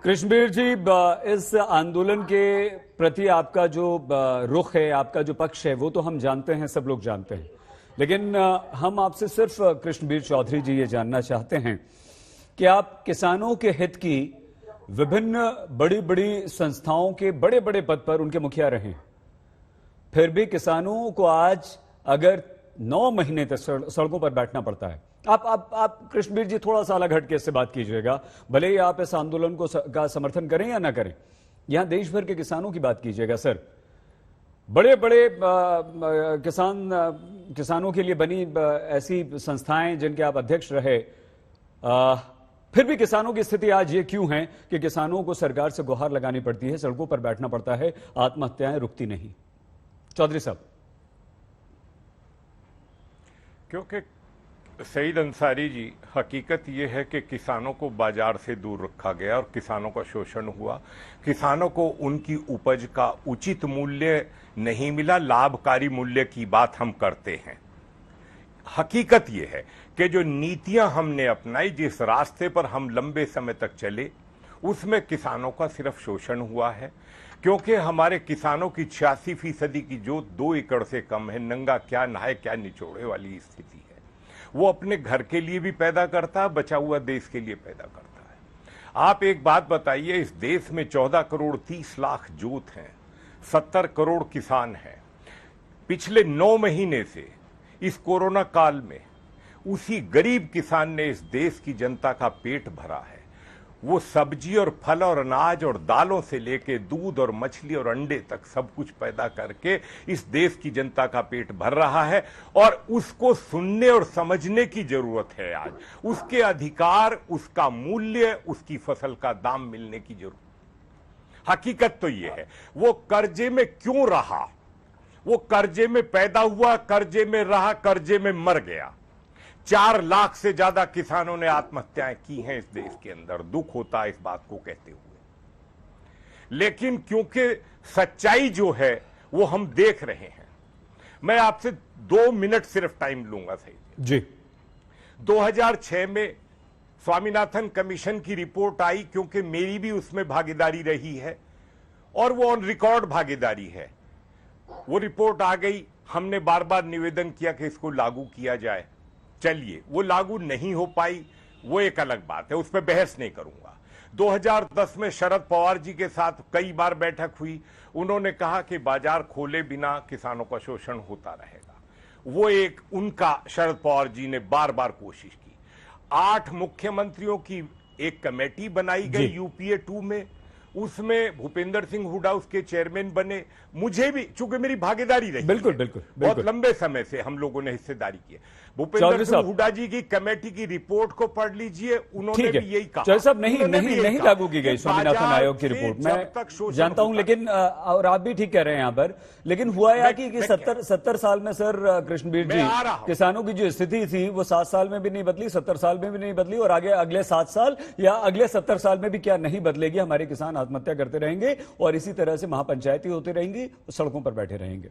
कृष्णबीर जी, इस आंदोलन के प्रति आपका जो रुख है, आपका जो पक्ष है, वो तो हम जानते हैं, सब लोग जानते हैं। लेकिन हम आपसे सिर्फ कृष्णबीर चौधरी जी ये जानना चाहते हैं कि आप किसानों के हित की विभिन्न बड़ी बड़ी संस्थाओं के बड़े बड़े पद पर उनके मुखिया रहे, फिर भी किसानों को आज अगर 9 महीने तक सड़कों पर बैठना पड़ता है। आप कृष्णबीर जी थोड़ा सा अलग हटके इससे बात कीजिएगा, भले ही आप इस आंदोलन को का समर्थन करें या ना करें, यहां देश भर के किसानों की बात कीजिएगा। सर, बड़े बड़े किसानों के लिए बनी ऐसी संस्थाएं जिनके आप अध्यक्ष रहे, फिर भी किसानों की स्थिति आज ये क्यों है कि किसानों को सरकार से गुहार लगानी पड़ती है, सड़कों पर बैठना पड़ता है, आत्महत्याएं रुकती नहीं? चौधरी साहब। क्योंकि सईद अंसारी जी, हकीकत यह है कि किसानों को बाजार से दूर रखा गया और किसानों का शोषण हुआ। किसानों को उनकी उपज का उचित मूल्य नहीं मिला, लाभकारी मूल्य की बात हम करते हैं। हकीकत यह है कि जो नीतियां हमने अपनाई, जिस रास्ते पर हम लंबे समय तक चले, उसमें किसानों का सिर्फ शोषण हुआ है। क्योंकि हमारे किसानों की 86% की जो 2 एकड़ से कम है, नंगा क्या नहाए क्या निचोड़े वाली स्थिति है। वो अपने घर के लिए भी पैदा करता है, बचा हुआ देश के लिए पैदा करता है। आप एक बात बताइए, इस देश में 14 करोड़ 30 लाख जोत हैं, 70 करोड़ किसान हैं। पिछले 9 महीने से इस कोरोना काल में उसी गरीब किसान ने इस देश की जनता का पेट भरा है। वो सब्जी और फल और अनाज और दालों से लेके दूध और मछली और अंडे तक सब कुछ पैदा करके इस देश की जनता का पेट भर रहा है, और उसको सुनने और समझने की जरूरत है। आज उसके अधिकार, उसका मूल्य, उसकी फसल का दाम मिलने की जरूरत। हकीकत तो ये है, वो कर्जे में क्यों रहा, वो कर्जे में पैदा हुआ, कर्जे में रहा, कर्जे में मर गया। 4 लाख से ज्यादा किसानों ने आत्महत्याएं की हैं इस देश के अंदर। दुख होता है इस बात को कहते हुए, लेकिन क्योंकि सच्चाई जो है वो हम देख रहे हैं। मैं आपसे 2 मिनट सिर्फ टाइम लूंगा सही जी। 2006 में स्वामीनाथन कमीशन की रिपोर्ट आई, क्योंकि मेरी भी उसमें भागीदारी रही है और वो ऑन रिकॉर्ड भागीदारी है। वो रिपोर्ट आ गई, हमने बार बार निवेदन किया कि इसको लागू किया जाए। चलिए, वो लागू नहीं हो पाई, वो एक अलग बात है, उस पर बहस नहीं करूंगा। 2010 में शरद पवार जी के साथ कई बार बैठक हुई। उन्होंने कहा कि बाजार खोले बिना किसानों का शोषण होता रहेगा। वो एक उनका, शरद पवार जी ने बार बार कोशिश की। 8 मुख्यमंत्रियों की एक कमेटी बनाई गई यूपीए 2 में, उसमें भूपेंद्र सिंह हुड्डा उसके चेयरमैन बने। मुझे भी, चूंकि मेरी भागीदारी रही, बिल्कुल। बहुत लंबे समय से हम लोगों ने हिस्सेदारी की है। भूपेंद्र सिंह हुड्डा जी की कमेटी की रिपोर्ट को पढ़ लीजिए, उन्होंने भी यही कहा। चौधरी साहब, नहीं लागू की गई स्वामीनाथन आयोग की रिपोर्ट, मैं जानता हूं, लेकिन और आप भी ठीक कह रहे हैं यहां पर। लेकिन हुआ यह कि 70 साल में सर कृष्णबीर जी, किसानों की जो स्थिति थी वो 7 साल में भी नहीं बदली, 70 साल में भी नहीं बदली, और आगे अगले 7 साल या अगले 70 साल में भी क्या नहीं बदलेगी। हमारे किसान आत्महत्या करते रहेंगे और इसी तरह से महापंचायती होती रहेंगी, सड़कों पर बैठे रहेंगे।